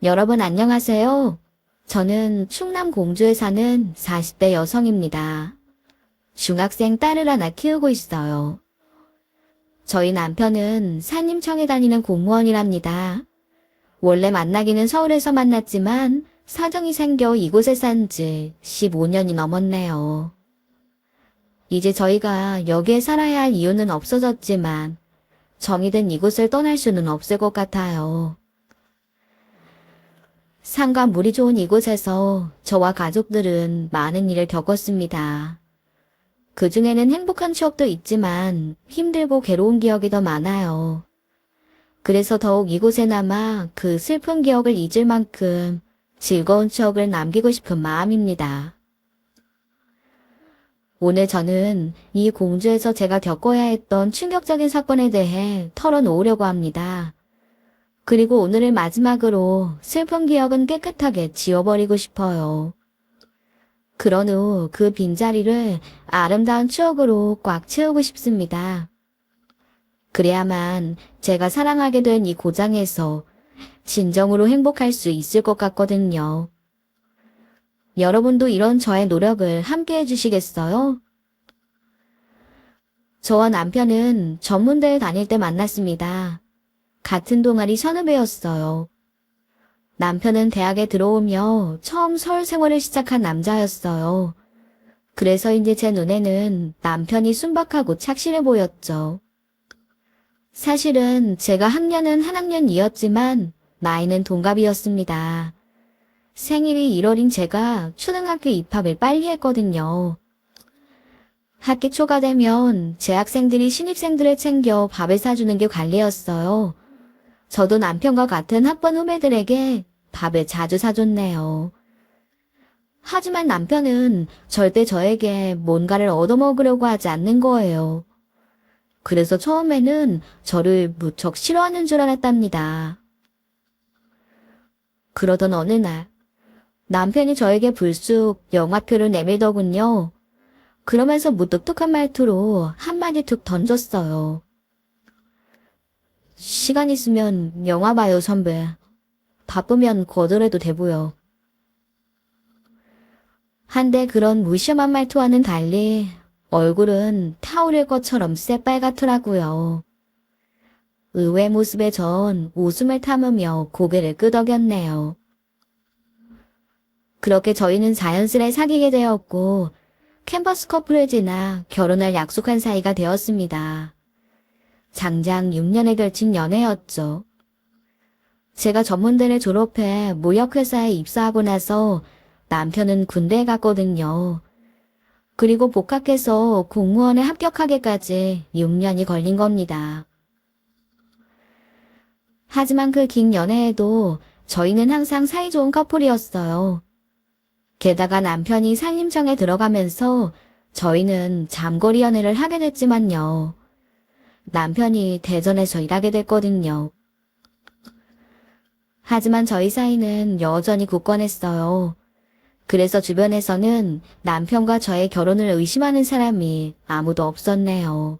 여러분 안녕하세요. 저는 충남 공주에 사는 40대 여성입니다. 중학생 딸을 하나 키우고 있어요. 저희 남편은 산림청에 다니는 공무원이랍니다. 원래 만나기는 서울에서 만났지만 사정이 생겨 이곳에 산 지 15년이 넘었네요. 이제 저희가 여기에 살아야 할 이유는 없어졌지만 정이 든 이곳을 떠날 수는 없을 것 같아요. 산과 물이 좋은 이곳에서 저와 가족들은 많은 일을 겪었습니다. 그 중에는 행복한 추억도 있지만 힘들고 괴로운 기억이 더 많아요. 그래서 더욱 이곳에 남아 그 슬픈 기억을 잊을 만큼 즐거운 추억을 남기고 싶은 마음입니다. 오늘 저는 이 공주에서 제가 겪어야 했던 충격적인 사건에 대해 털어놓으려고 합니다. 그리고 오늘을 마지막으로 슬픈 기억은 깨끗하게 지워버리고 싶어요. 그런 후 그 빈자리를 아름다운 추억으로 꽉 채우고 싶습니다. 그래야만 제가 사랑하게 된 이 고장에서 진정으로 행복할 수 있을 것 같거든요. 여러분도 이런 저의 노력을 함께 해주시겠어요? 저와 남편은 전문대에 다닐 때 만났습니다. 같은 동아리 선후배였어요. 남편은 대학에 들어오며 처음 서울 생활을 시작한 남자였어요. 그래서인지 제 눈에는 남편이 순박하고 착실해 보였죠. 사실은 제가 학년은 한 학년이었지만 나이는 동갑이었습니다. 생일이 1월인 제가 초등학교 입학을 빨리 했거든요. 학기 초가 되면 재학생들이 신입생들을 챙겨 밥을 사주는 게 관례였어요. 저도 남편과 같은 학번 후배들에게 밥을 자주 사줬네요. 하지만 남편은 절대 저에게 뭔가를 얻어먹으려고 하지 않는 거예요. 그래서 처음에는 저를 무척 싫어하는 줄 알았답니다. 그러던 어느 날 남편이 저에게 불쑥 영화표를 내밀더군요. 그러면서 무뚝뚝한 말투로 한마디 툭 던졌어요. 시간 있으면 영화 봐요, 선배. 바쁘면 거절해도 되고요. 한데 그런 무심한 말투와는 달리 얼굴은 타오를 것처럼 새빨갛더라고요. 의외의 모습에 전 웃음을 참으며 고개를 끄덕였네요. 그렇게 저희는 자연스레 사귀게 되었고 캠퍼스 커플을 지나 결혼할 약속한 사이가 되었습니다. 장장 6년에 걸친 연애였죠. 제가 전문대를 졸업해 무역회사에 입사하고 나서 남편은 군대에 갔거든요. 그리고 복학해서 공무원에 합격하기까지 6년이 걸린 겁니다. 하지만 그 긴 연애에도 저희는 항상 사이좋은 커플이었어요. 게다가 남편이 산림청에 들어가면서 저희는 장거리 연애를 하게 됐지만요. 남편이 대전에서 일하게 됐거든요. 하지만 저희 사이는 여전히 굳건했어요. 그래서 주변에서는 남편과 저의 결혼을 의심하는 사람이 아무도 없었네요.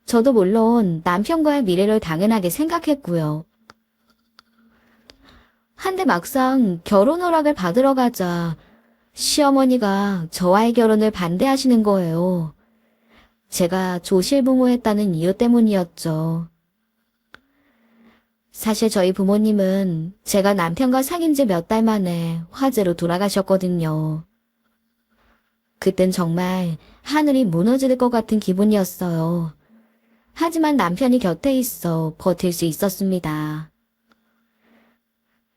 저도 물론 남편과의 미래를 당연하게 생각했고요. 한데 막상 결혼 허락을 받으러 가자 시어머니가 저와의 결혼을 반대하시는 거예요. 제가 조실부모했다는 이유 때문이었죠. 사실 저희 부모님은 제가 남편과 사귄 지 몇 달 만에 화재로 돌아가셨거든요. 그땐 정말 하늘이 무너질 것 같은 기분이었어요. 하지만 남편이 곁에 있어 버틸 수 있었습니다.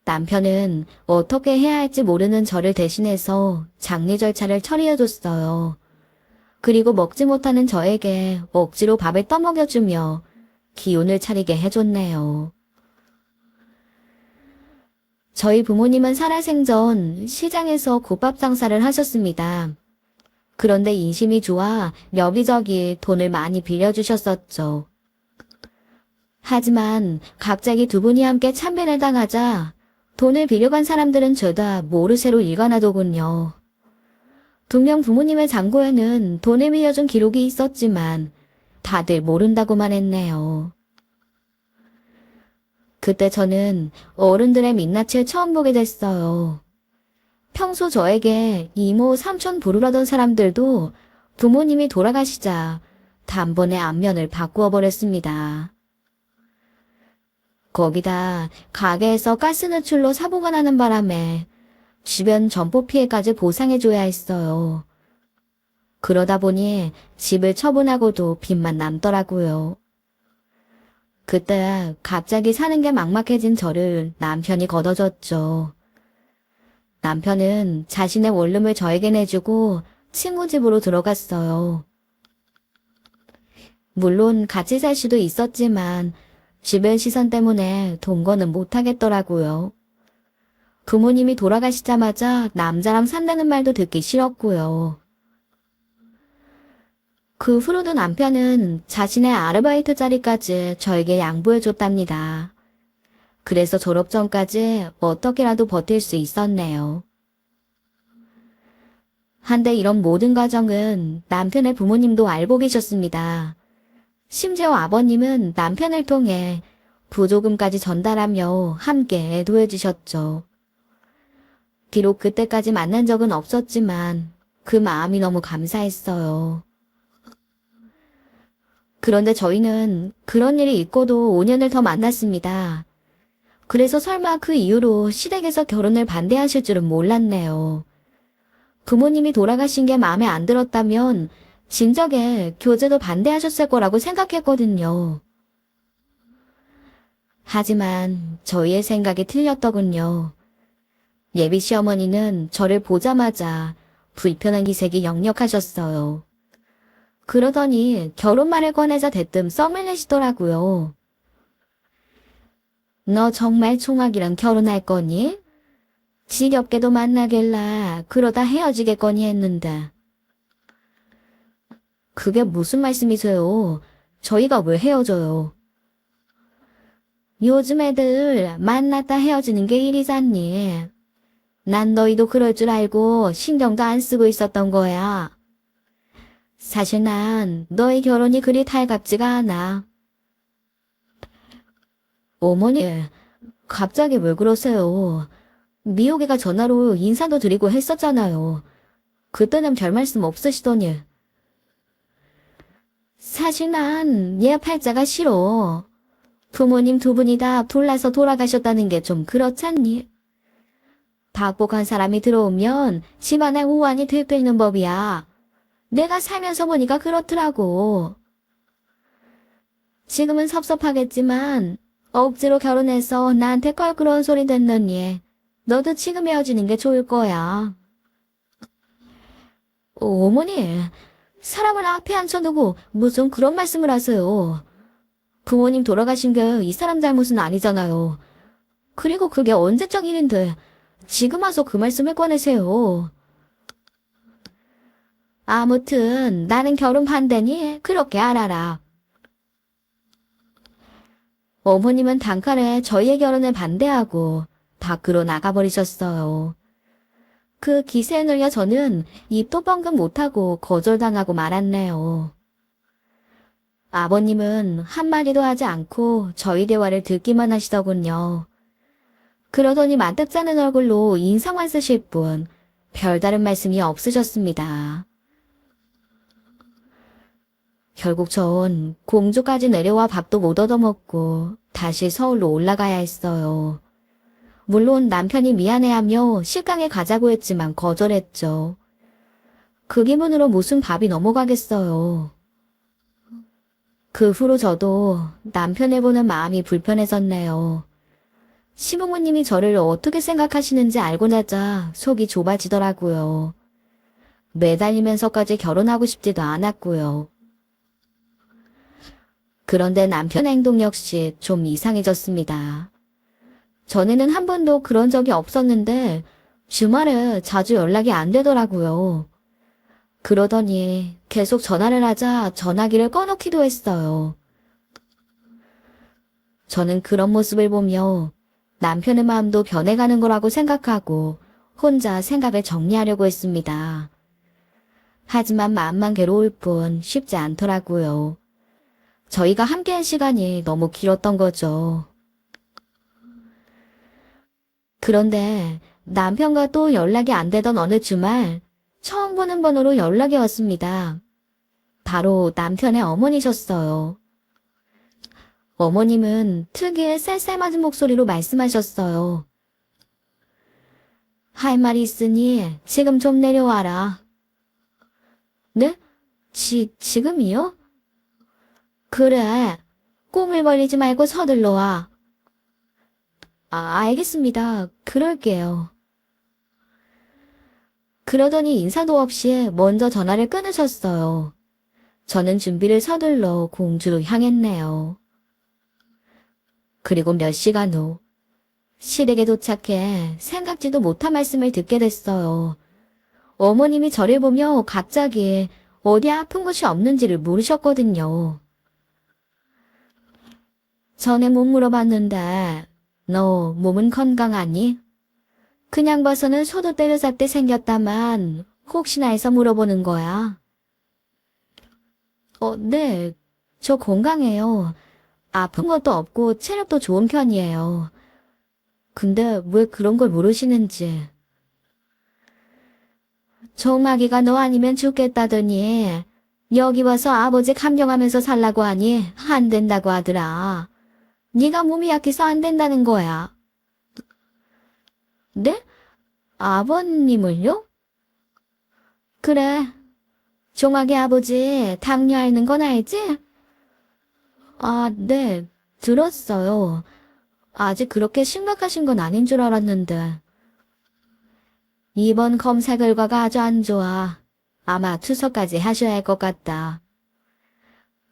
남편은 어떻게 해야 할지 모르는 저를 대신해서 장례 절차를 처리해줬어요. 그리고 먹지 못하는 저에게 억지로 밥을 떠먹여주며 기운을 차리게 해줬네요. 저희 부모님은 살아생전 시장에서 국밥 장사를 하셨습니다. 그런데 인심이 좋아 여기저기 돈을 많이 빌려주셨었죠. 하지만 갑자기 두 분이 함께 참배를 당하자 돈을 빌려간 사람들은 죄다 모르쇠로 일관하더군요. 분명 부모님의 잔고에는 돈을 빌려준 기록이 있었지만 다들 모른다고만 했네요. 그때 저는 어른들의 민낯을 처음 보게 됐어요. 평소 저에게 이모, 삼촌 부르라던 사람들도 부모님이 돌아가시자 단번에 안면을 바꾸어 버렸습니다. 거기다 가게에서 가스 누출로 사고가 나는 바람에 주변 전포 피해까지 보상해줘야 했어요. 그러다 보니 집을 처분하고도 빚만 남더라고요. 그때 갑자기 사는 게 막막해진 저를 남편이 걷어줬죠. 남편은 자신의 원룸을 저에게 내주고 친구 집으로 들어갔어요. 물론 같이 살 수도 있었지만 주변 시선 때문에 동거는 못하겠더라고요. 부모님이 돌아가시자마자 남자랑 산다는 말도 듣기 싫었고요. 그 후로도 남편은 자신의 아르바이트 자리까지 저에게 양보해줬답니다. 그래서 졸업 전까지 어떻게라도 버틸 수 있었네요. 한데 이런 모든 과정은 남편의 부모님도 알고 계셨습니다. 심지어 아버님은 남편을 통해 부조금까지 전달하며 함께 애도해 주셨죠. 비록 그때까지 만난 적은 없었지만 그 마음이 너무 감사했어요. 그런데 저희는 그런 일이 있고도 5년을 더 만났습니다. 그래서 설마 그 이후로 시댁에서 결혼을 반대하실 줄은 몰랐네요. 부모님이 돌아가신 게 마음에 안 들었다면 진작에 교제도 반대하셨을 거라고 생각했거든요. 하지만 저희의 생각이 틀렸더군요. 예비 시어머니는 저를 보자마자 불편한 기색이 역력하셨어요. 그러더니 결혼말을 꺼내자 대뜸 썸을 내시더라고요. 너 정말 총각이랑 결혼할 거니? 지겹게도 만나길라 그러다 헤어지겠거니 했는데. 그게 무슨 말씀이세요? 저희가 왜 헤어져요? 요즘 애들 만났다 헤어지는 게 일이잖니. 난 너희도 그럴 줄 알고 신경도 안 쓰고 있었던 거야. 사실 난 너희 결혼이 그리 달갑지가 않아. 어머니, 갑자기 왜 그러세요? 미호개가 전화로 인사도 드리고 했었잖아요. 그때는 별 말씀 없으시더니. 사실 난 얘 팔자가 싫어. 부모님 두 분이 다 돌라서 돌아가셨다는 게 좀 그렇잖니? 박복한 사람이 들어오면 집안에 우환이 들끓는 법이야. 내가 살면서 보니까 그렇더라고. 지금은 섭섭하겠지만 억지로 결혼해서 나한테 껄끄러운 소리 듣느니 너도 지금 헤어지는 게 좋을 거야. 어머니, 사람을 앞에 앉혀두고 무슨 그런 말씀을 하세요. 부모님 돌아가신 게 이 사람 잘못은 아니잖아요. 그리고 그게 언제적 일인데 지금 와서 그 말씀을 꺼내세요. 아무튼 나는 결혼 반대니 그렇게 알아라. 어머님은 단칼에 저희의 결혼을 반대하고 밖으로 나가버리셨어요. 그 기세에 눌려 저는 입도 뻥긋 못하고 거절당하고 말았네요. 아버님은 한마디도 하지 않고 저희 대화를 듣기만 하시더군요. 그러더니 만뜩 자는 얼굴로 인상만 쓰실 뿐 별다른 말씀이 없으셨습니다. 결국 전 공주까지 내려와 밥도 못 얻어먹고 다시 서울로 올라가야 했어요. 물론 남편이 미안해하며 식당에 가자고 했지만 거절했죠. 그 기분으로 무슨 밥이 넘어가겠어요. 그 후로 저도 남편을 보는 마음이 불편해졌네요. 시부모님이 저를 어떻게 생각하시는지 알고 나자 속이 좁아지더라고요. 매달리면서까지 결혼하고 싶지도 않았고요. 그런데 남편 행동 역시 좀 이상해졌습니다. 전에는 한 번도 그런 적이 없었는데 주말에 자주 연락이 안 되더라고요. 그러더니 계속 전화를 하자 전화기를 꺼놓기도 했어요. 저는 그런 모습을 보며 남편의 마음도 변해가는 거라고 생각하고 혼자 생각을 정리하려고 했습니다. 하지만 마음만 괴로울 뿐 쉽지 않더라고요. 저희가 함께한 시간이 너무 길었던 거죠. 그런데 남편과 또 연락이 안 되던 어느 주말 처음 보는 번호로 연락이 왔습니다. 바로 남편의 어머니셨어요. 어머님은 특유의 쌀쌀맞은 목소리로 말씀하셨어요. 할 말이 있으니 지금 좀 내려와라. 네? 지금이요? 그래. 꼼을 벌리지 말고 서둘러 와. 알겠습니다. 그럴게요. 그러더니 인사도 없이 먼저 전화를 끊으셨어요. 저는 준비를 서둘러 공주로 향했네요. 그리고 몇 시간 후 시댁에 도착해 생각지도 못한 말씀을 듣게 됐어요. 어머님이 저를 보며 갑자기 어디 아픈 곳이 없는지를 물으셨거든요. 전에 못 물어봤는데 너 몸은 건강하니? 그냥 봐서는 소도 때려잡게 생겼다만 혹시나 해서 물어보는 거야. 네. 저 건강해요. 아픈 것도 없고 체력도 좋은 편이에요. 근데 왜 그런 걸 모르시는지. 정마귀가 너 아니면 죽겠다더니 여기 와서 아버지 감경하면서 살라고 하니 안 된다고 하더라. 네가 몸이 약해서 안 된다는 거야. 네? 아버님을요? 그래. 종학의 아버지 당뇨 앓는 건 알지? 네. 들었어요. 아직 그렇게 심각하신 건 아닌 줄 알았는데. 이번 검사 결과가 아주 안 좋아. 아마 투석까지 하셔야 할 것 같다.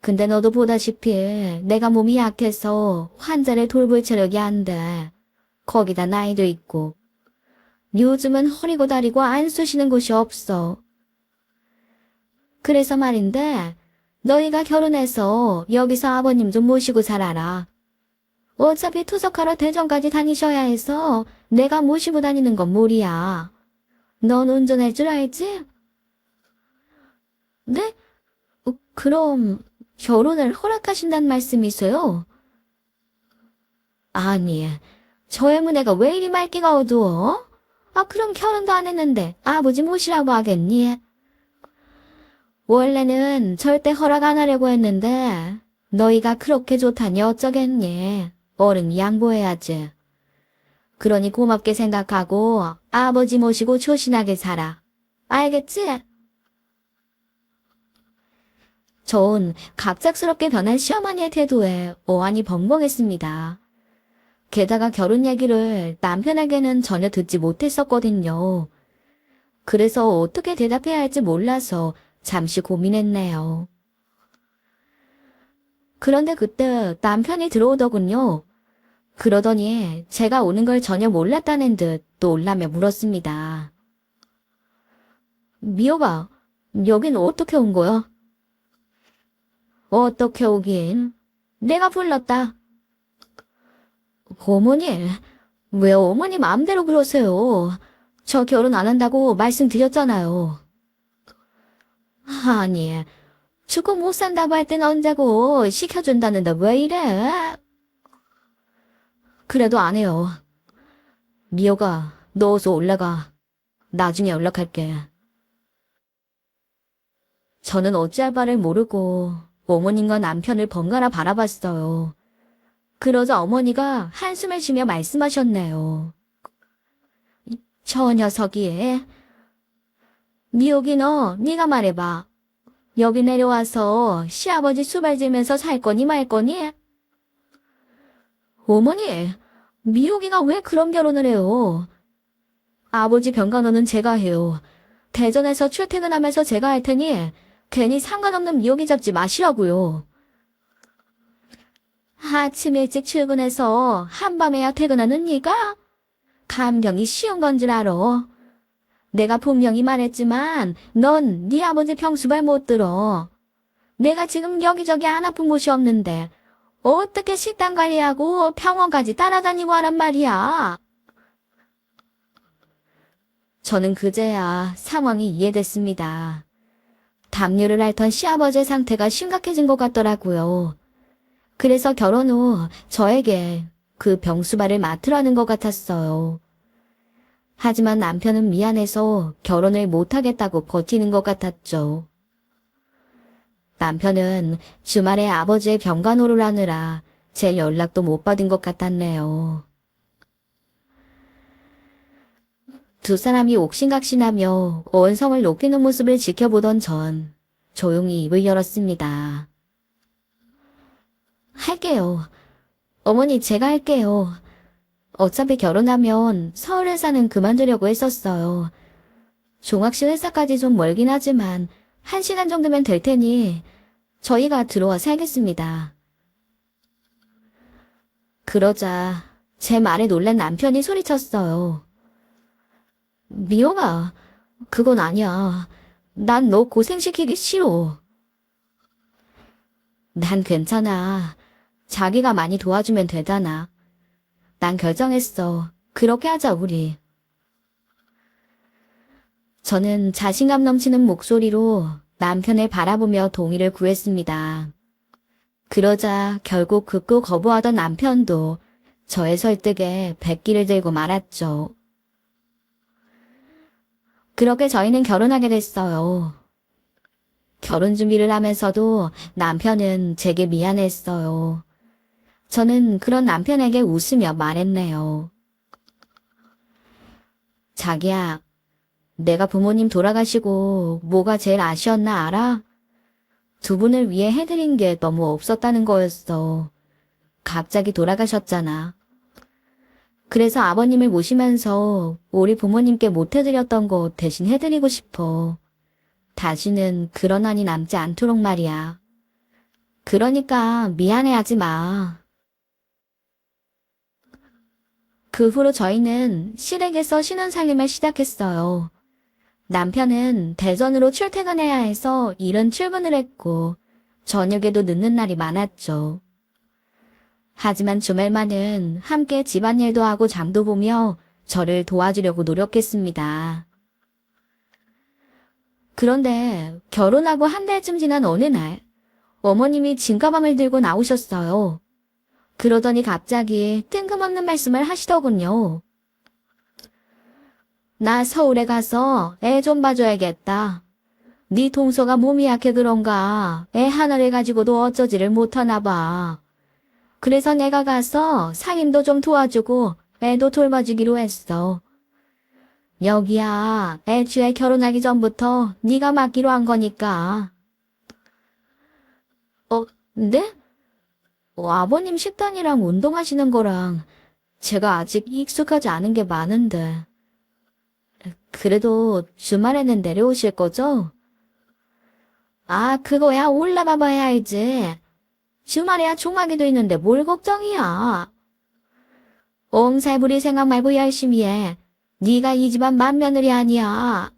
근데 너도 보다시피 내가 몸이 약해서 환자를 돌볼 체력이 안 돼. 거기다 나이도 있고. 요즘은 허리고 다리고 안 쑤시는 곳이 없어. 그래서 말인데 너희가 결혼해서 여기서 아버님 좀 모시고 살아라. 어차피 투석하러 대전까지 다니셔야 해서 내가 모시고 다니는 건 무리야. 넌 운전할 줄 알지? 네? 그럼 결혼을 허락하신단 말씀이세요? 아니, 저 애무네가 왜 이리 말기가 어두워? 그럼 결혼도 안 했는데 아버지 모시라고 하겠니? 원래는 절대 허락 안 하려고 했는데 너희가 그렇게 좋다니 어쩌겠니? 어른이 양보해야지. 그러니 고맙게 생각하고 아버지 모시고 조신하게 살아. 알겠지? 전 갑작스럽게 변한 시어머니의 태도에 어안이 벙벙했습니다. 게다가 결혼 얘기를 남편에게는 전혀 듣지 못했었거든요. 그래서 어떻게 대답해야 할지 몰라서 잠시 고민했네요. 그런데 그때 남편이 들어오더군요. 그러더니 제가 오는 걸 전혀 몰랐다는 듯 놀라며 물었습니다. 미호가, 여긴 어떻게 온 거야? 어떻게 오긴? 내가 불렀다. 어머니, 왜 어머니 마음대로 그러세요? 저 결혼 안 한다고 말씀드렸잖아요. 아니, 죽고 못 산다고 할 땐 언제고 시켜준다는데 왜 이래? 그래도 안 해요. 미호가, 너 어서 올라가. 나중에 연락할게. 저는 어찌할 바를 모르고 어머님과 남편을 번갈아 바라봤어요. 그러자 어머니가 한숨을 쉬며 말씀하셨네요. 저 녀석이. 미호기 너, 네가 말해봐. 여기 내려와서 시아버지 수발지면서 살 거니 말 거니? 어머니, 미호기가 왜 그런 결혼을 해요? 아버지 병간호는 제가 해요. 대전에서 출퇴근하면서 제가 할 테니 괜히 상관없는 미호기 잡지 마시라고요. 아침 일찍 출근해서 한밤에야 퇴근하는 네가? 감경이 쉬운 건 줄 알아. 내가 분명히 말했지만 넌 네 아버지 병수발 못 들어. 내가 지금 여기저기 안 아픈 곳이 없는데 어떻게 식단 관리하고 병원까지 따라다니고 하란 말이야. 저는 그제야 상황이 이해됐습니다. 담요를 앓던 시아버지의 상태가 심각해진 것 같더라고요. 그래서 결혼 후 저에게 그 병수발을 맡으라는 것 같았어요. 하지만 남편은 미안해서 결혼을 못하겠다고 버티는 것 같았죠. 남편은 주말에 아버지의 병간호를 하느라 제 연락도 못 받은 것 같았네요. 두 사람이 옥신각신하며 원성을 높이는 모습을 지켜보던 전 조용히 입을 열었습니다. 할게요. 어머니, 제가 할게요. 어차피 결혼하면 서울 회사는 그만두려고 했었어요. 종학씨 회사까지 좀 멀긴 하지만 1시간 정도면 될 테니 저희가 들어와 살겠습니다. 그러자 제 말에 놀란 남편이 소리쳤어요. 미영아, 그건 아니야. 난 너 고생시키기 싫어. 난 괜찮아. 자기가 많이 도와주면 되잖아. 난 결정했어. 그렇게 하자, 우리. 저는 자신감 넘치는 목소리로 남편을 바라보며 동의를 구했습니다. 그러자 결국 극구 거부하던 남편도 저의 설득에 백기를 들고 말았죠. 그렇게 저희는 결혼하게 됐어요. 결혼 준비를 하면서도 남편은 제게 미안했어요. 저는 그런 남편에게 웃으며 말했네요. 자기야, 내가 부모님 돌아가시고 뭐가 제일 아쉬웠나 알아? 두 분을 위해 해드린 게 너무 없었다는 거였어. 갑자기 돌아가셨잖아. 그래서 아버님을 모시면서 우리 부모님께 못 해드렸던 거 대신 해드리고 싶어. 다시는 그런 한이 남지 않도록 말이야. 그러니까 미안해하지 마. 그 후로 저희는 시댁에서 신혼살림을 시작했어요. 남편은 대전으로 출퇴근해야 해서 이른 출근을 했고 저녁에도 늦는 날이 많았죠. 하지만 주말만은 함께 집안일도 하고 장도 보며 저를 도와주려고 노력했습니다. 그런데 결혼하고 한 달쯤 지난 어느 날 어머님이 진가방을 들고 나오셨어요. 그러더니 갑자기 뜬금없는 말씀을 하시더군요. 나 서울에 가서 애 좀 봐줘야겠다. 네 동서가 몸이 약해 그런가 애 하나를 가지고도 어쩌지를 못하나 봐. 그래서 내가 가서 상임도 좀 도와주고 애도 돌봐주기로 했어. 여기야, 애초에 결혼하기 전부터 네가 맡기로 한 거니까. 네? 아버님 식단이랑 운동하시는 거랑 제가 아직 익숙하지 않은 게 많은데. 그래도 주말에는 내려오실 거죠? 아, 그거야 올라가 봐야 알지. 주말에야 종아기도 있는데 뭘 걱정이야. 옹살부리 생각 말고 열심히 해. 네가 이 집안 맏며느리 아니야.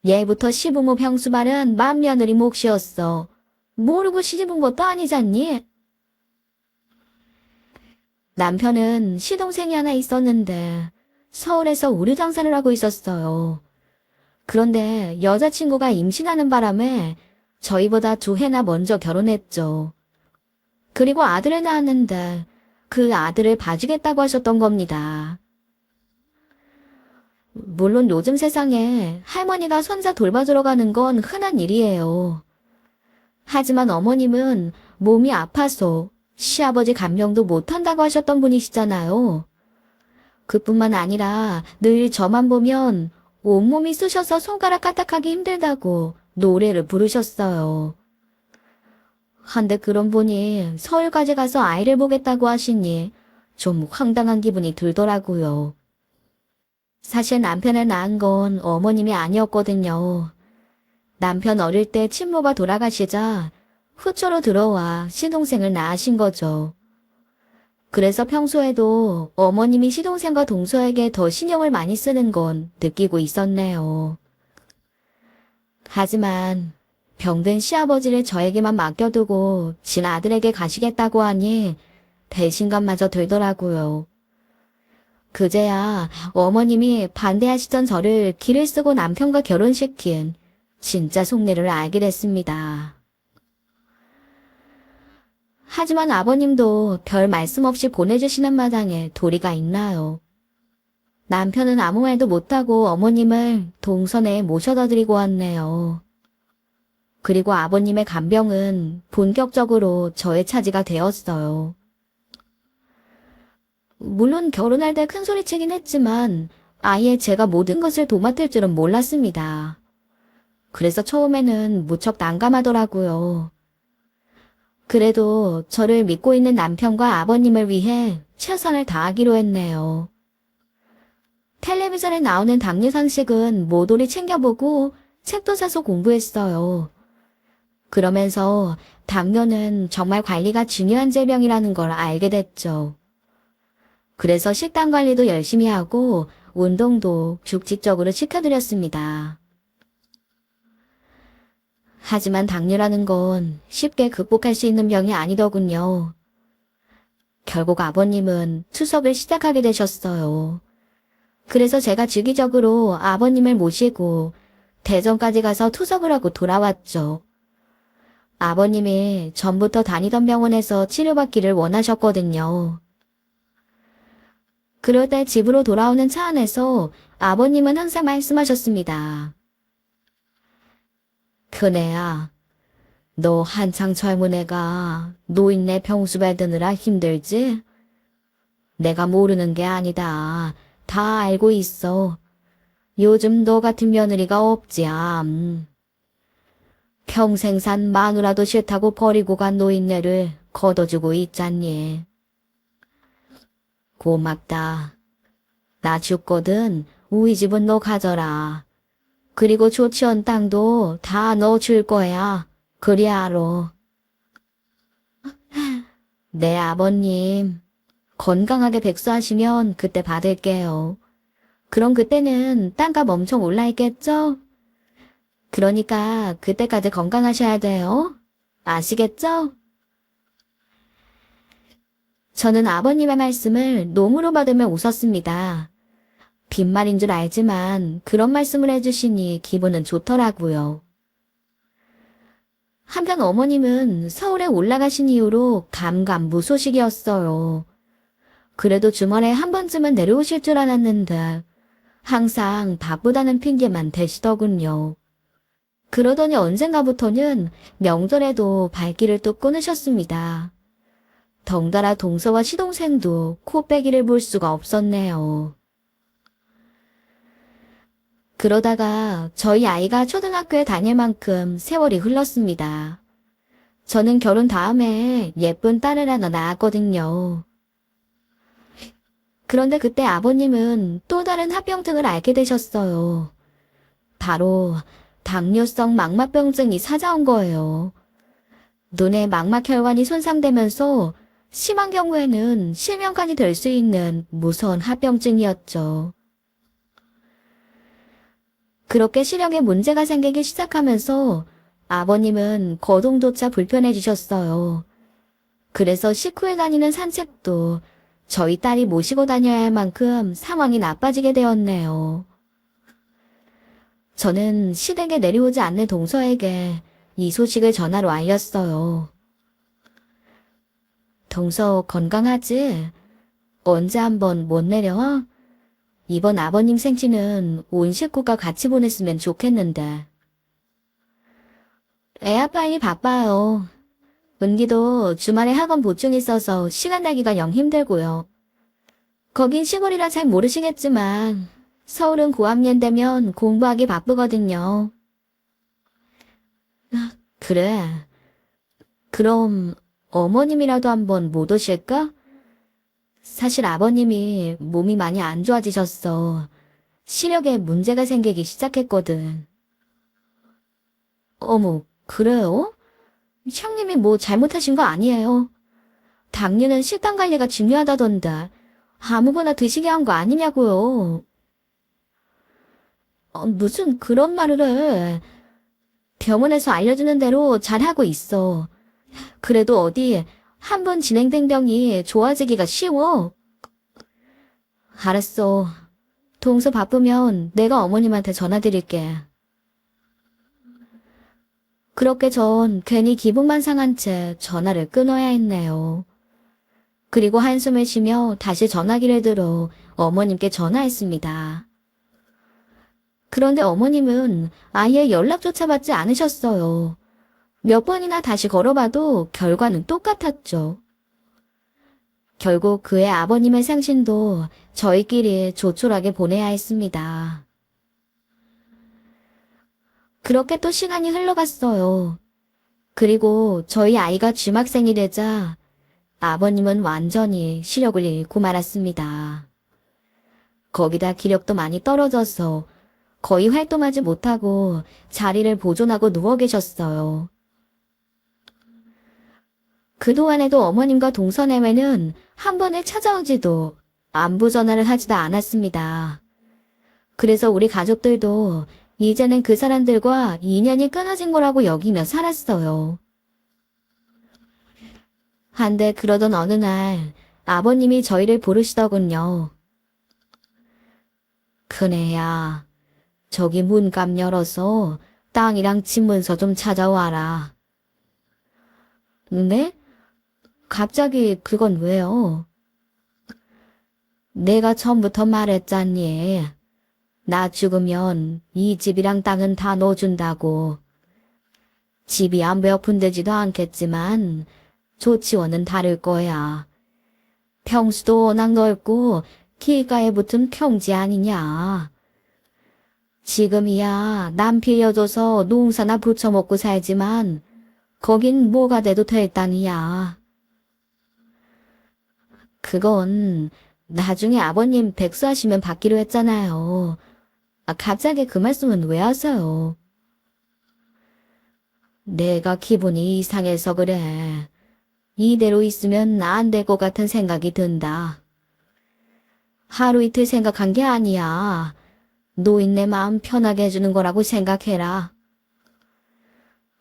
예부터 시부모 병수발은 맏며느리 몫이었어. 모르고 시집온 것도 아니잖니? 남편은 시동생이 하나 있었는데 서울에서 우류 장사를 하고 있었어요. 그런데 여자친구가 임신하는 바람에 저희보다 2해나 먼저 결혼했죠. 그리고 아들을 낳았는데 그 아들을 봐주겠다고 하셨던 겁니다. 물론 요즘 세상에 할머니가 손자 돌봐주러 가는 건 흔한 일이에요. 하지만 어머님은 몸이 아파서 시아버지 간병도 못한다고 하셨던 분이시잖아요. 그뿐만 아니라 늘 저만 보면 온몸이 쑤셔서 손가락 까딱하기 힘들다고 노래를 부르셨어요. 한데 그런 분이 서울까지 가서 아이를 보겠다고 하시니 좀 황당한 기분이 들더라고요. 사실 남편을 낳은 건 어머님이 아니었거든요. 남편 어릴 때 친모가 돌아가시자 후초로 들어와 시동생을 낳으신 거죠. 그래서 평소에도 어머님이 시동생과 동서에게 더 신경을 많이 쓰는 건 느끼고 있었네요. 하지만 병든 시아버지를 저에게만 맡겨두고 진 아들에게 가시겠다고 하니 배신감마저 들더라고요. 그제야 어머님이 반대하시던 저를 기를 쓰고 남편과 결혼시킨 진짜 속내를 알게 됐습니다. 하지만 아버님도 별 말씀 없이 보내주시는 마당에 도리가 있나요? 남편은 아무 말도 못하고 어머님을 동선에 모셔다 드리고 왔네요. 그리고 아버님의 간병은 본격적으로 저의 차지가 되었어요. 물론 결혼할 때 큰 소리치긴 했지만 아예 제가 모든 것을 도맡을 줄은 몰랐습니다. 그래서 처음에는 무척 난감하더라고요. 그래도 저를 믿고 있는 남편과 아버님을 위해 최선을 다하기로 했네요. 텔레비전에 나오는 당뇨 상식은 모조리 챙겨보고 책도 사서 공부했어요. 그러면서 당뇨는 정말 관리가 중요한 질병이라는 걸 알게 됐죠. 그래서 식단 관리도 열심히 하고 운동도 규칙적으로 시켜드렸습니다. 하지만 당뇨라는 건 쉽게 극복할 수 있는 병이 아니더군요. 결국 아버님은 투석을 시작하게 되셨어요. 그래서 제가 주기적으로 아버님을 모시고 대전까지 가서 투석을 하고 돌아왔죠. 아버님이 전부터 다니던 병원에서 치료받기를 원하셨거든요. 그럴 때 집으로 돌아오는 차 안에서 아버님은 항상 말씀하셨습니다. 큰애야, 너 한창 젊은 애가 노인네 병수발 드느라 힘들지? 내가 모르는 게 아니다. 다 알고 있어. 요즘 너 같은 며느리가 없지, 암. 평생 산 마누라도 싫다고 버리고 간 노인네를 걷어주고 있잖니. 고맙다. 나 죽거든 우리 집은 너 가져라. 그리고 조치원 땅도 다 너 줄 거야. 그리 알아. 네 아버님. 건강하게 백수하시면 그때 받을게요. 그럼 그때는 땅값 엄청 올라 있겠죠? 그러니까 그때까지 건강하셔야 돼요. 아시겠죠? 저는 아버님의 말씀을 농으로 받으며 웃었습니다. 빈말인 줄 알지만 그런 말씀을 해주시니 기분은 좋더라고요. 한편 어머님은 서울에 올라가신 이후로 감감무소식이었어요. 그래도 주말에 한 번쯤은 내려오실 줄 알았는데 항상 바쁘다는 핑계만 대시더군요. 그러더니 언젠가부터는 명절에도 발길을 또 끊으셨습니다. 덩달아 동서와 시동생도 코빼기를 볼 수가 없었네요. 그러다가 저희 아이가 초등학교에 다닐 만큼 세월이 흘렀습니다. 저는 결혼 다음에 예쁜 딸을 하나 낳았거든요. 그런데 그때 아버님은 또 다른 합병증을 앓게 되셨어요. 바로 당뇨성 망막병증이 찾아온 거예요. 눈의 망막 혈관이 손상되면서 심한 경우에는 실명까지 될 수 있는 무서운 합병증이었죠. 그렇게 시력에 문제가 생기기 시작하면서 아버님은 거동조차 불편해지셨어요. 그래서 식후에 다니는 산책도 저희 딸이 모시고 다녀야 할 만큼 상황이 나빠지게 되었네요. 저는 시댁에 내려오지 않는 동서에게 이 소식을 전화로 알렸어요. 동서 건강하지? 언제 한번 못 내려와? 이번 아버님 생신은 온 식구가 같이 보냈으면 좋겠는데. 애아빠이 바빠요. 은기도 주말에 학원 보충 있어서 시간 나기가 영 힘들고요. 거긴 시골이라 잘 모르시겠지만 서울은 고학년 되면 공부하기 바쁘거든요. 그래. 그럼 어머님이라도 한번 못 오실까? 사실 아버님이 몸이 많이 안 좋아지셨어. 시력에 문제가 생기기 시작했거든. 어머, 그래요? 형님이 뭐 잘못하신 거 아니에요. 당뇨는 식단 관리가 중요하다던데 아무거나 드시게 한 거 아니냐고요. 무슨 그런 말을 해. 병원에서 알려주는 대로 잘하고 있어. 그래도 어디 한 번 진행된 병이 좋아지기가 쉬워. 알았어. 동서 바쁘면 내가 어머님한테 전화드릴게. 그렇게 전 괜히 기분만 상한 채 전화를 끊어야 했네요. 그리고 한숨을 쉬며 다시 전화기를 들어 어머님께 전화했습니다. 그런데 어머님은 아예 연락조차 받지 않으셨어요. 몇 번이나 다시 걸어봐도 결과는 똑같았죠. 결국 그의 아버님의 생신도 저희끼리 조촐하게 보내야 했습니다. 그렇게 또 시간이 흘러갔어요. 그리고 저희 아이가 중학생이 되자 아버님은 완전히 시력을 잃고 말았습니다. 거기다 기력도 많이 떨어져서 거의 활동하지 못하고 자리를 보존하고 누워 계셨어요. 그동안에도 어머님과 동서내외는 한 번에 찾아오지도 안부 전화를 하지도 않았습니다. 그래서 우리 가족들도 이제는 그 사람들과 인연이 끊어진 거라고 여기며 살았어요. 한데 그러던 어느 날 아버님이 저희를 부르시더군요. 큰애야, 저기 문갑 열어서 땅이랑 집문서 좀 찾아와라. 네? 갑자기 그건 왜요? 내가 처음부터 말했잖니. 나 죽으면 이 집이랑 땅은 다 넣어준다고. 집이 안 배고픈데지도 않겠지만 조치원은 다를 거야. 평수도 워낙 넓고 길가에 붙은 평지 아니냐. 지금이야 남 빌려줘서 농사나 부쳐먹고 살지만 거긴 뭐가 돼도 될 땅이야. 그건 나중에 아버님 백수하시면 받기로 했잖아요. 갑자기 그 말씀은 왜 하세요? 내가 기분이 이상해서 그래. 이대로 있으면 안 될 것 같은 생각이 든다. 하루 이틀 생각한 게 아니야. 노인네 마음 편하게 해주는 거라고 생각해라.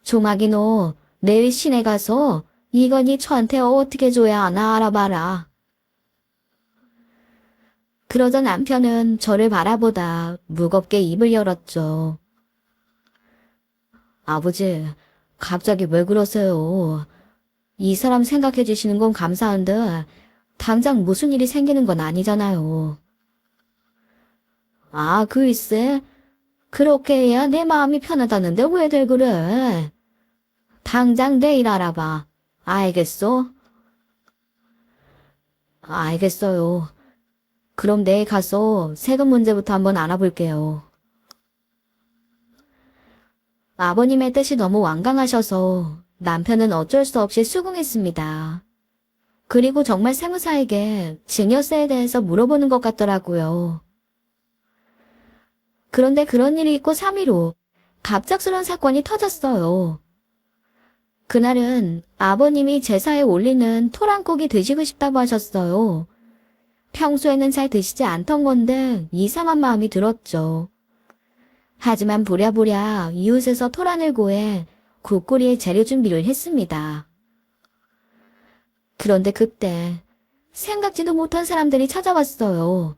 종학이 너 내일 시내 가서 이건희 저한테 어떻게 줘야 하나 알아봐라. 그러자 남편은 저를 바라보다 무겁게 입을 열었죠. 아버지, 갑자기 왜 그러세요? 이 사람 생각해 주시는 건 감사한데 당장 무슨 일이 생기는 건 아니잖아요. 아, 글쎄. 그렇게 해야 내 마음이 편하다는데 왜들 그래? 당장 내일 알아봐. 알겠어? 알겠어요. 그럼 내일 가서 세금 문제부터 한번 알아볼게요. 아버님의 뜻이 너무 완강하셔서 남편은 어쩔 수 없이 수긍했습니다. 그리고 정말 세무사에게 증여세에 대해서 물어보는 것 같더라고요. 그런데 그런 일이 있고 3일 후 갑작스런 사건이 터졌어요. 그날은 아버님이 제사에 올리는 토랑고기 드시고 싶다고 하셨어요. 평소에는 잘 드시지 않던 건데 이상한 마음이 들었죠. 하지만 부랴부랴 이웃에서 토란을 구해 국거리에 재료 준비를 했습니다. 그런데 그때 생각지도 못한 사람들이 찾아왔어요.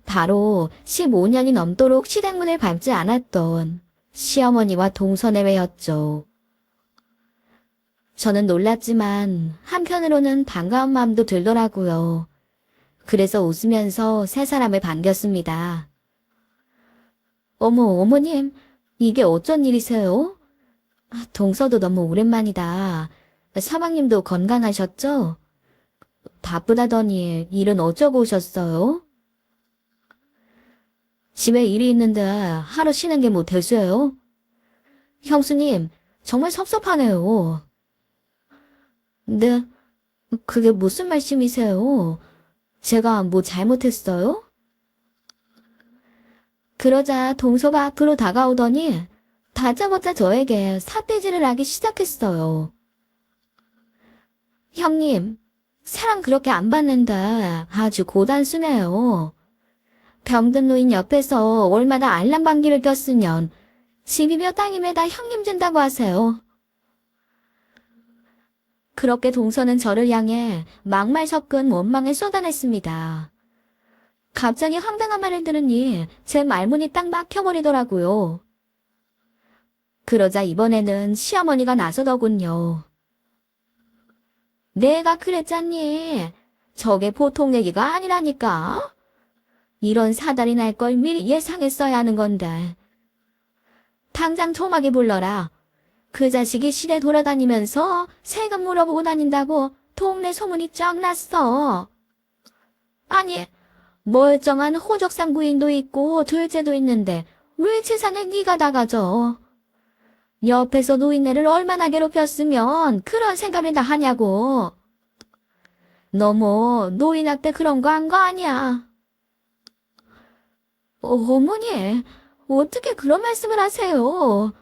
바로 15년이 넘도록 시댁문을 밟지 않았던 시어머니와 동서내외였죠. 저는 놀랐지만 한편으로는 반가운 마음도 들더라고요. 그래서 웃으면서 세 사람을 반겼습니다. 어머, 어머님, 이게 어쩐 일이세요? 동서도 너무 오랜만이다. 사방님도 건강하셨죠? 바쁘다더니 일은 어쩌고 오셨어요? 집에 일이 있는데 하루 쉬는 게 뭐 대수예요? 형수님, 정말 섭섭하네요. 네, 그게 무슨 말씀이세요? 제가 뭐 잘못했어요? 그러자 동서가 앞으로 다가오더니 다짜고짜 저에게 삿대질을 하기 시작했어요. 형님, 사랑 그렇게 안 받는다. 아주 고단수네요. 병든 노인 옆에서 얼마나 알랑방귀를 꼈으면 집이며 땅이며 다 형님 준다고 하세요. 그렇게 동서는 저를 향해 막말 섞은 원망을 쏟아냈습니다. 갑자기 황당한 말을 들으니 제 말문이 딱 막혀버리더라고요. 그러자 이번에는 시어머니가 나서더군요. 내가 그랬잖니. 저게 보통 얘기가 아니라니까. 이런 사달이 날 걸 미리 예상했어야 하는 건데. 당장 조막이 불러라. 그 자식이 시내 돌아다니면서 세금 물어보고 다닌다고 동네 소문이 쫙 났어. 아니, 멀쩡한 호적상 부인도 있고 둘째도 있는데 왜 재산을 네가 다 가져? 옆에서 노인네를 얼마나 괴롭혔으면 그런 생각을 다 하냐고. 너 뭐 노인한테 그런 거 한 거 아니야? 어머니, 어떻게 그런 말씀을 하세요?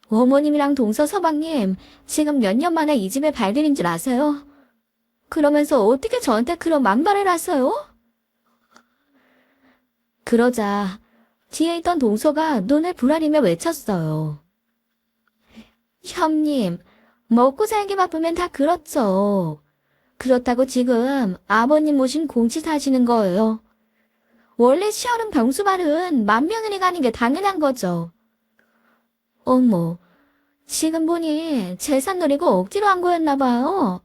어머님이랑 동서서방님, 지금 몇 년 만에 이 집에 발들인 줄 아세요? 그러면서 어떻게 저한테 그런 만발을 하세요? 그러자 뒤에 있던 동서가 눈을 부라리며 외쳤어요. 형님, 먹고 살기 바쁘면 다 그렇죠. 그렇다고 지금 아버님 모신 공치 사시는 거예요. 원래 시어른 병수발은 맏며느리 가는 게 당연한 거죠. 어머, 지금 보니 재산 노리고 억지로 한 거였나 봐요.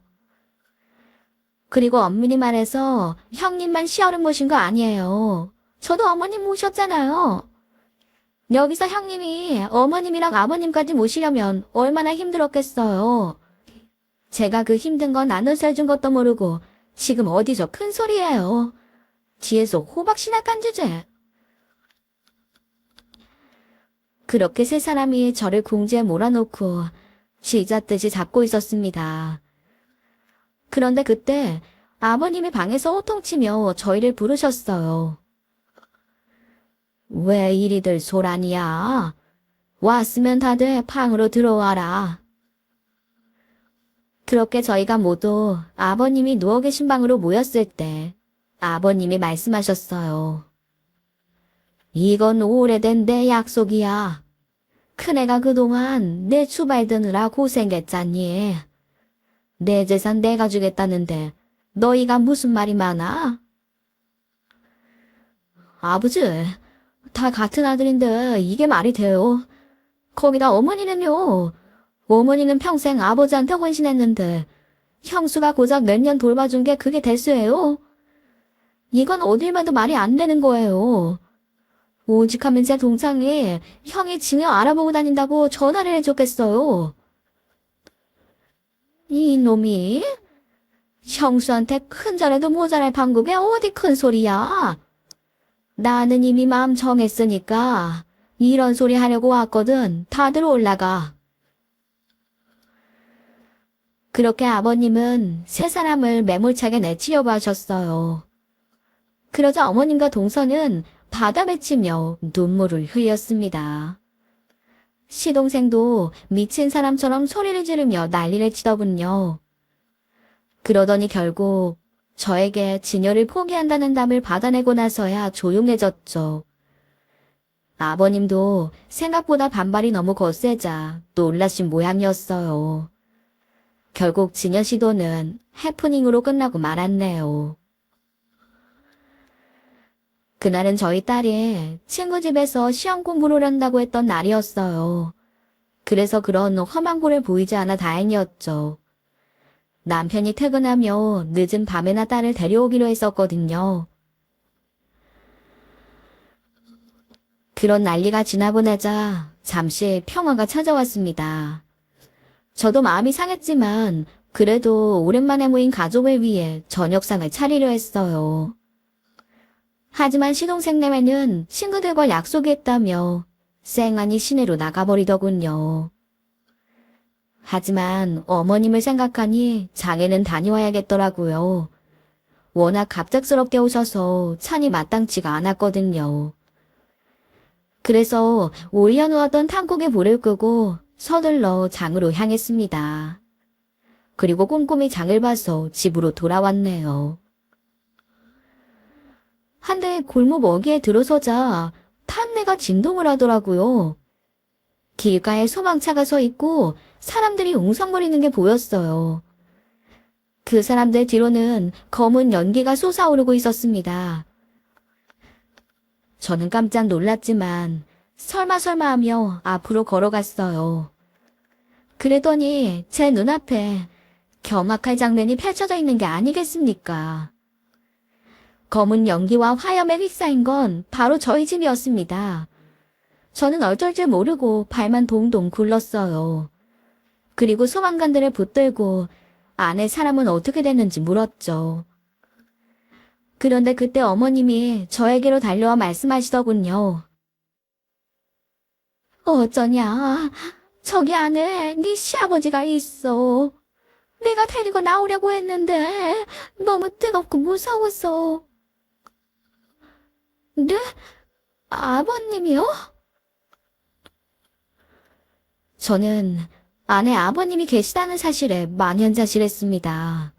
그리고 엄밀히 말해서 형님만 시어른 모신 거 아니에요. 저도 어머님 모셨잖아요. 여기서 형님이 어머님이랑 아버님까지 모시려면 얼마나 힘들었겠어요. 제가 그 힘든 건 나눠서 해준 것도 모르고 지금 어디서 큰 소리예요. 뒤에서 호박씨나 주제. 그렇게 세 사람이 저를 궁지에 몰아놓고 쥐잡듯이 잡고 있었습니다. 그런데 그때 아버님이 방에서 호통치며 저희를 부르셨어요. 왜 이리들 소란이야? 왔으면 다들 방으로 들어와라. 그렇게 저희가 모두 아버님이 누워 계신 방으로 모였을 때 아버님이 말씀하셨어요. 이건 오래된 내 약속이야. 큰애가 그동안 내 추발 드느라 고생했잖니. 내 재산 내가 주겠다는데 너희가 무슨 말이 많아? 아버지, 다 같은 아들인데 이게 말이 돼요. 거기다 어머니는요. 어머니는 평생 아버지한테 헌신했는데 형수가 고작 몇 년 돌봐준 게 그게 대수예요. 이건 어딜 봐도 말이 안 되는 거예요. 오직하면 제 동창이 형이 징여 알아보고 다닌다고 전화를 해줬겠어요. 이놈이 형수한테 큰 잘해도 모자랄 방법에 어디 큰 소리야. 나는 이미 마음 정했으니까 이런 소리 하려고 왔거든. 다들 올라가. 그렇게 아버님은 세 사람을 매몰차게 내치려고 하셨어요. 그러자 어머님과 동서는 바다 맺히며 눈물을 흘렸습니다. 시동생도 미친 사람처럼 소리를 지르며 난리를 치더군요. 그러더니 결국 저에게 진열을 포기한다는 담을 받아내고 나서야 조용해졌죠. 아버님도 생각보다 반발이 너무 거세자 놀라신 모양이었어요. 결국 진열 시도는 해프닝으로 끝나고 말았네요. 그날은 저희 딸이 친구 집에서 시험 공부를 한다고 했던 날이었어요. 그래서 그런 험한 꼴을 보이지 않아 다행이었죠. 남편이 퇴근하며 늦은 밤에나 딸을 데려오기로 했었거든요. 그런 난리가 지나보내자 잠시 평화가 찾아왔습니다. 저도 마음이 상했지만 그래도 오랜만에 모인 가족을 위해 저녁상을 차리려 했어요. 하지만 시동생네매는 친구들과 약속이 있다며 쌩하니 시내로 나가버리더군요. 하지만 어머님을 생각하니 장에는 다녀와야겠더라고요. 워낙 갑작스럽게 오셔서 찬이 마땅치가 않았거든요. 그래서 올려놓았던 탕국에 불을 끄고 서둘러 장으로 향했습니다. 그리고 꼼꼼히 장을 봐서 집으로 돌아왔네요. 한데 골목 어귀에 들어서자 탄내가 진동을 하더라고요. 길가에 소방차가 서 있고 사람들이 웅성거리는 게 보였어요. 그 사람들 뒤로는 검은 연기가 솟아오르고 있었습니다. 저는 깜짝 놀랐지만 설마 하며 앞으로 걸어갔어요. 그랬더니 제 눈앞에 경악할 장면이 펼쳐져 있는 게 아니겠습니까? 검은 연기와 화염에 휩싸인 건 바로 저희 집이었습니다. 저는 어쩔 줄 모르고 발만 동동 굴렀어요. 그리고 소방관들을 붙들고 안에 사람은 어떻게 됐는지 물었죠. 그런데 그때 어머님이 저에게로 달려와 말씀하시더군요. 어쩌냐, 저기 안에 네 시아버지가 있어. 내가 데리고 나오려고 했는데 너무 뜨겁고 무서웠어. 네? 아버님이요? 저는 안에 아버님이 계시다는 사실에 만연자실했습니다.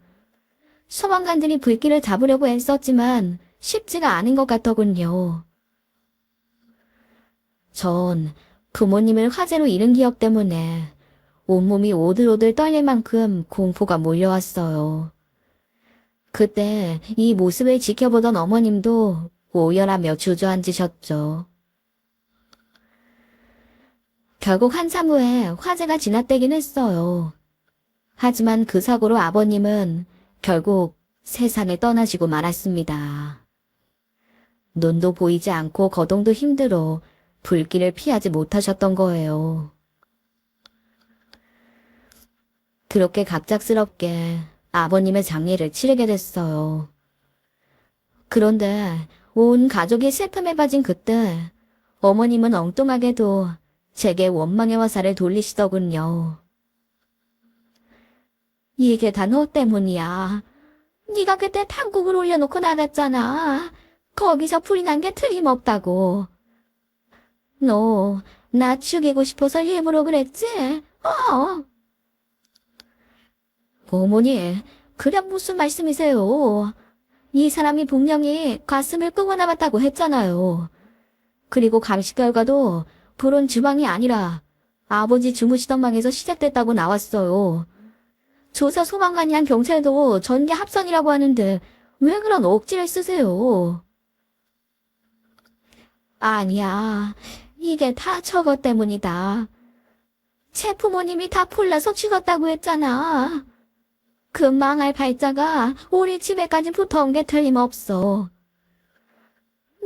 소방관들이 불길을 잡으려고 애썼지만 쉽지가 않은 것 같더군요. 전 부모님을 화재로 잃은 기억 때문에 온몸이 오들오들 떨릴 만큼 공포가 몰려왔어요. 그때 이 모습을 지켜보던 어머님도 오열하며 주저앉으셨죠. 결국 한참 후에 화재가 진압되긴 했어요. 하지만 그 사고로 아버님은 결국 세상을 떠나시고 말았습니다. 눈도 보이지 않고 거동도 힘들어 불길을 피하지 못하셨던 거예요. 그렇게 갑작스럽게 아버님의 장례를 치르게 됐어요. 그런데 온 가족이 슬픔에 빠진 그때 어머님은 엉뚱하게도 제게 원망의 화살을 돌리시더군요. 이게 다 너 때문이야. 네가 그때 탕국을 올려놓고 나갔잖아. 거기서 불이 난 게 틀림없다고. 너 나 죽이고 싶어서 일부러 그랬지? 어머니, 그래 무슨 말씀이세요? 이 사람이 분명히 가슴을 끄고 남았다고 했잖아요. 그리고 감식 결과도 불은 주방이 아니라 아버지 주무시던 방에서 시작됐다고 나왔어요. 조사 소방관이 한 경찰도 전개 합선이라고 하는데 왜 그런 억지를 쓰세요? 아니야, 이게 다 저것 때문이다. 제 부모님이 다 불나서 죽었다고 했잖아. 그 망할 발자가 우리 집에까지 붙어온 게 틀림없어.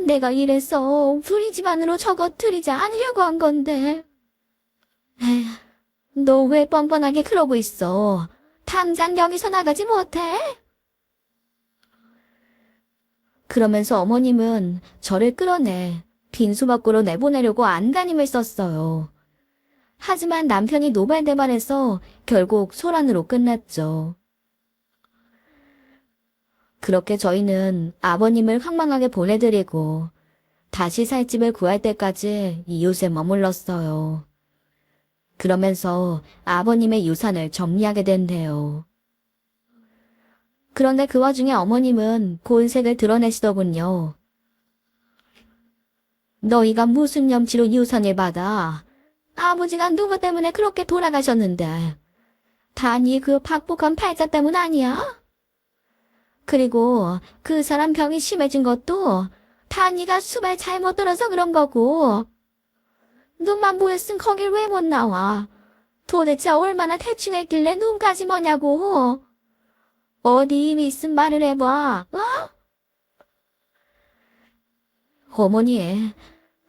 내가 이래서 우리 집안으로 적어뜨리지 않으려고 한 건데. 너 왜 뻔뻔하게 그러고 있어? 당장 여기서 나가지 못해? 그러면서 어머님은 저를 끌어내 빈수 밖으로 내보내려고 안간힘을 썼어요. 하지만 남편이 노발대발해서 결국 소란으로 끝났죠. 그렇게 저희는 아버님을 황망하게 보내드리고 다시 살 집을 구할 때까지 이웃에 머물렀어요. 그러면서 아버님의 유산을 정리하게 된대요. 그런데 그 와중에 어머님은 고은색을 드러내시더군요. 너희가 무슨 염치로 유산을 받아? 아버지가 누구 때문에 그렇게 돌아가셨는데. 단히 그 박복한 팔자 때문 아니야? 그리고 그 사람 병이 심해진 것도 다 네가 수발 잘못 들어서 그런 거고. 눈만 보였으면 거길 왜 못 나와? 도대체 얼마나 대충 했길래 눈까지 뭐냐고. 어디 힘이 있음 말을 해봐. 어머니,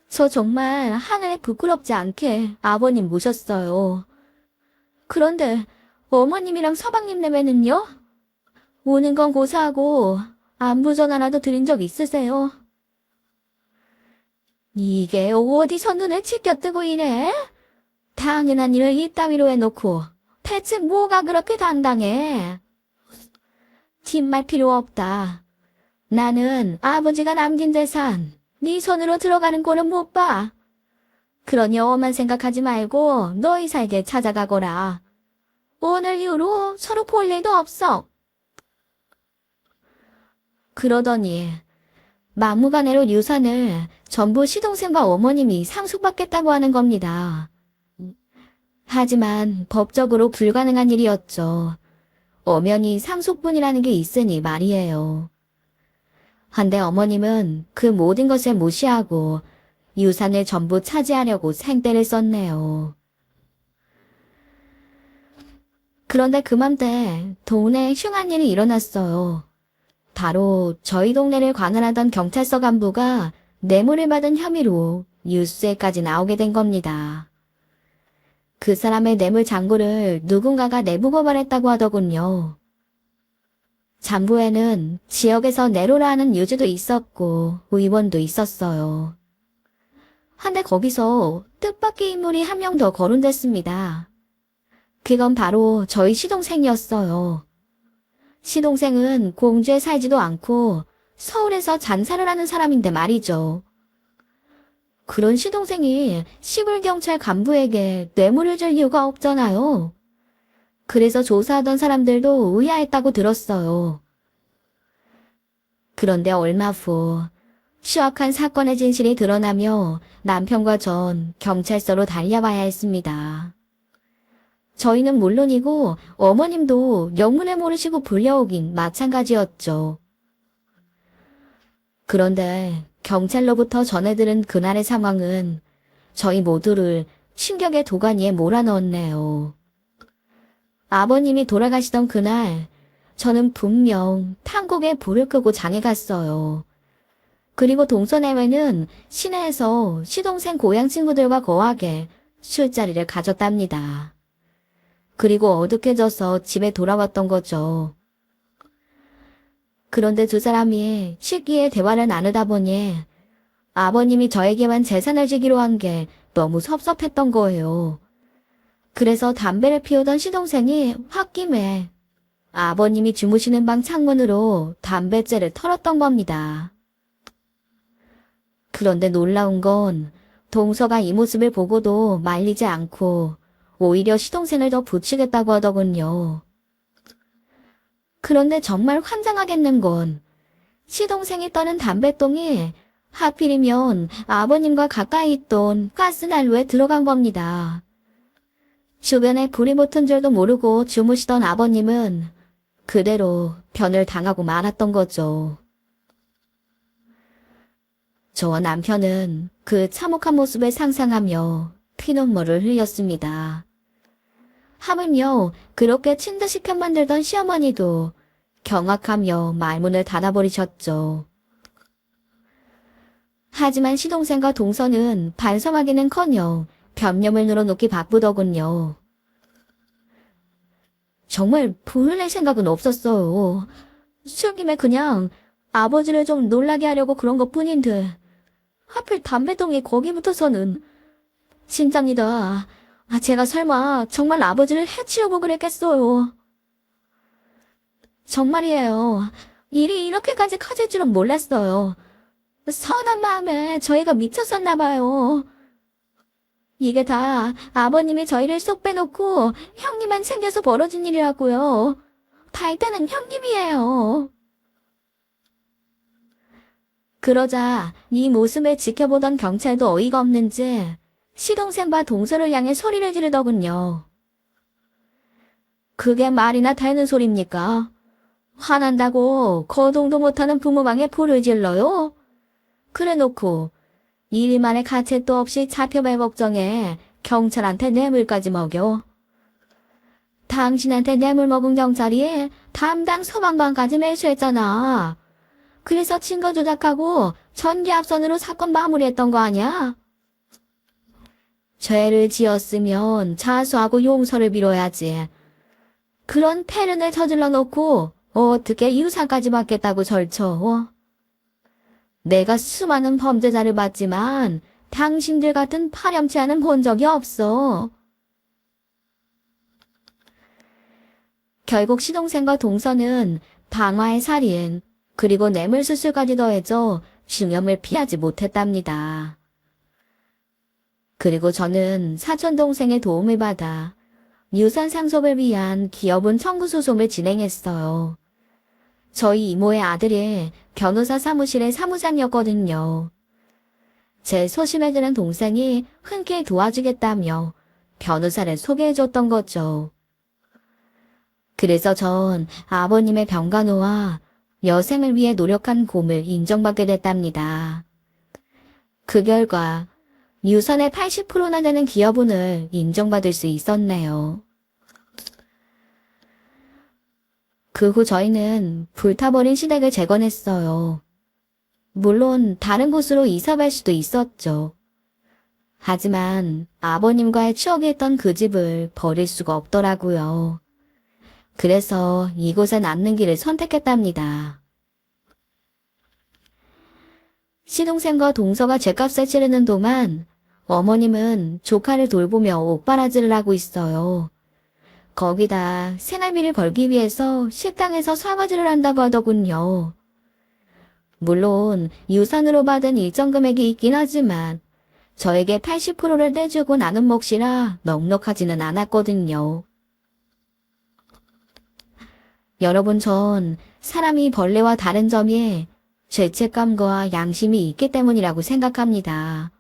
저 정말 하늘에 부끄럽지 않게 아버님 모셨어요. 그런데 어머님이랑 서방님 내외는요? 오는 건 고사하고 안부 전화라도 드린 적 있으세요? 이게 어디서 눈을 치켜뜨고 이래? 당연한 일을 이따위로 해놓고 대체 뭐가 그렇게 당당해? 뒷말 필요 없다. 나는 아버지가 남긴 재산 네 손으로 들어가는 꼴은 못 봐. 그러니 엄만 생각하지 말고 너희 살게 찾아가거라. 오늘 이후로 서로 볼 일도 없어. 그러더니 막무가내로 유산을 전부 시동생과 어머님이 상속받겠다고 하는 겁니다. 하지만 법적으로 불가능한 일이었죠. 엄연히 상속분이라는 게 있으니 말이에요. 한데 어머님은 그 모든 것을 무시하고 유산을 전부 차지하려고 생떼를 썼네요. 그런데 그맘때 동네에 흉한 일이 일어났어요. 바로 저희 동네를 관할하던 경찰서 간부가 뇌물을 받은 혐의로 뉴스에까지 나오게 된 겁니다. 그 사람의 뇌물 잔고를 누군가가 내부 고발했다고 하더군요. 잠부에는 지역에서 내로라 하는 유주도 있었고 의원도 있었어요. 한데 거기서 뜻밖의 인물이 한 명 더 거론됐습니다. 그건 바로 저희 시동생이었어요. 시동생은 공주에 살지도 않고 서울에서 잔사를 하는 사람인데 말이죠. 그런 시동생이 시골경찰 간부에게 뇌물을 줄 이유가 없잖아요. 그래서 조사하던 사람들도 의아했다고 들었어요. 그런데 얼마 후 추악한 사건의 진실이 드러나며 남편과 전 경찰서로 달려와야 했습니다. 저희는 물론이고 어머님도 영문을 모르시고 불려오긴 마찬가지였죠. 그런데 경찰로부터 전해들은 그날의 상황은 저희 모두를 충격의 도가니에 몰아넣었네요. 아버님이 돌아가시던 그날 저는 분명 탄곡에 불을 끄고 장에 갔어요. 그리고 동서내외는 시내에서 시동생 고향 친구들과 거하게 술자리를 가졌답니다. 그리고 어둑해져서 집에 돌아왔던 거죠. 그런데 두 사람이 쉽게 대화를 나누다 보니 아버님이 저에게만 재산을 주기로 한 게 너무 섭섭했던 거예요. 그래서 담배를 피우던 시동생이 홧김에 아버님이 주무시는 방 창문으로 담뱃재를 털었던 겁니다. 그런데 놀라운 건 동서가 이 모습을 보고도 말리지 않고 오히려 시동생을 더 부추겠다고 하더군요. 그런데 정말 환장하겠는 건 시동생이 떠는 담뱃똥이 하필이면 아버님과 가까이 있던 가스난로에 들어간 겁니다. 주변에 불이 붙은 줄도 모르고 주무시던 아버님은 그대로 변을 당하고 말았던 거죠. 저와 남편은 그 참혹한 모습을 상상하며 피눈물을 흘렸습니다. 하물며 그렇게 친듯이 편 만들던 시어머니도 경악하며 말문을 닫아버리셨죠. 하지만 시동생과 동서는 반성하기는커녕 변념을 늘어놓기 바쁘더군요. 정말 불을 낼 생각은 없었어요. 술김에 그냥 아버지를 좀 놀라게 하려고 그런 것뿐인데 하필 담배똥이 거기 붙어서는 진짜입니다. 제가 설마 정말 아버지를 해치려고 그랬겠어요. 정말이에요. 일이 이렇게까지 커질 줄은 몰랐어요. 선한 마음에 저희가 미쳤었나 봐요. 이게 다 아버님이 저희를 쏙 빼놓고 형님만 챙겨서 벌어진 일이라고요. 발단은 형님이에요. 그러자 이 모습을 지켜보던 경찰도 어이가 없는지 시동생과 동서를 향해 소리를 지르더군요. 그게 말이나 되는 소리입니까? 화난다고 거동도 못하는 부모방에 불을 질러요? 그래놓고 일만의 가책도 없이 잡혀갈 걱정에 경찰한테 뇌물까지 먹여. 당신한테 뇌물 먹은 경찰이 담당 소방관까지 매수했잖아. 그래서 증거 조작하고 전기합선으로 사건 마무리했던 거 아니야? 죄를 지었으면 자수하고 용서를 빌어야지. 그런 패륜을 저질러 놓고 어떻게 유산까지 받겠다고 절쳐? 내가 수많은 범죄자를 봤지만 당신들 같은 파렴치 않은 본 적이 없어. 결국 시동생과 동서는 방화의 살인, 그리고 뇌물수수까지 더해져 중형을 피하지 못했답니다. 그리고 저는 사촌동생의 도움을 받아 유산 상속을 위한 기업은 청구 소송을 진행했어요. 저희 이모의 아들이 변호사 사무실의 사무장이었거든요. 제 소심해 드는 동생이 흔쾌히 도와주겠다며 변호사를 소개해줬던 거죠. 그래서 전 아버님의 병간호와 여생을 위해 노력한 곰을 인정받게 됐답니다. 그 결과 유산의 80%나 되는 기여분을 인정받을 수 있었네요. 그 후 저희는 불타버린 시댁을 재건했어요. 물론 다른 곳으로 이사 갈 수도 있었죠. 하지만 아버님과의 추억이 있던 그 집을 버릴 수가 없더라고요. 그래서 이곳에 남는 길을 선택했답니다. 시동생과 동서가 죗값을 치르는 동안 어머님은 조카를 돌보며 옥바라지를 하고 있어요. 거기다 생활비를 벌기 위해서 식당에서 설거지를 한다고 하더군요. 물론 유산으로 받은 일정 금액이 있긴 하지만 저에게 80%를 떼주고 나눈 몫이라 넉넉하지는 않았거든요. 여러분, 전 사람이 벌레와 다른 점이 죄책감과 양심이 있기 때문이라고 생각합니다.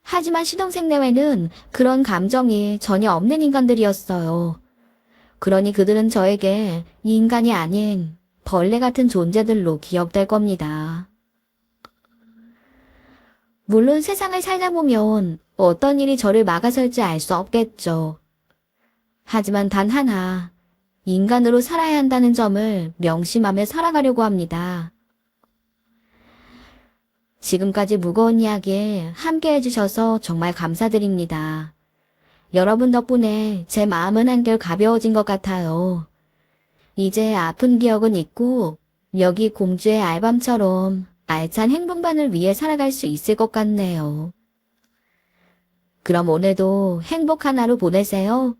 하지만 시동생 내외는 그런 감정이 전혀 없는 인간들이었어요. 그러니 그들은 저에게 인간이 아닌 벌레 같은 존재들로 기억될 겁니다. 물론 세상을 살다 보면 어떤 일이 저를 막아설지 알 수 없겠죠. 하지만 단 하나, 인간으로 살아야 한다는 점을 명심하며 살아가려고 합니다. 지금까지 무거운 이야기 함께 해주셔서 정말 감사드립니다. 여러분 덕분에 제 마음은 한결 가벼워진 것 같아요. 이제 아픈 기억은 잊고 여기 공주의 알밤처럼 알찬 행복만을 위해 살아갈 수 있을 것 같네요. 그럼 오늘도 행복한 하루 보내세요.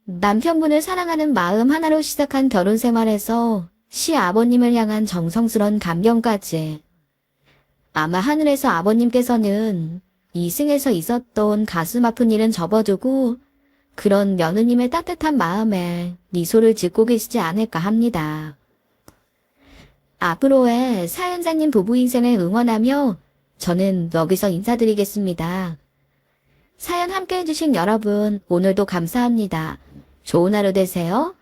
남편분을 사랑하는 마음 하나로 시작한 결혼 생활에서 시아버님을 향한 정성스런 감경까지. 아마 하늘에서 아버님께서는 이승에서 있었던 가슴 아픈 일은 접어두고 그런 며느님의 따뜻한 마음에 미소를 짓고 계시지 않을까 합니다. 앞으로의 사연자님 부부 인생을 응원하며 저는 여기서 인사드리겠습니다. 사연 함께 해주신 여러분, 오늘도 감사합니다. 좋은 하루 되세요.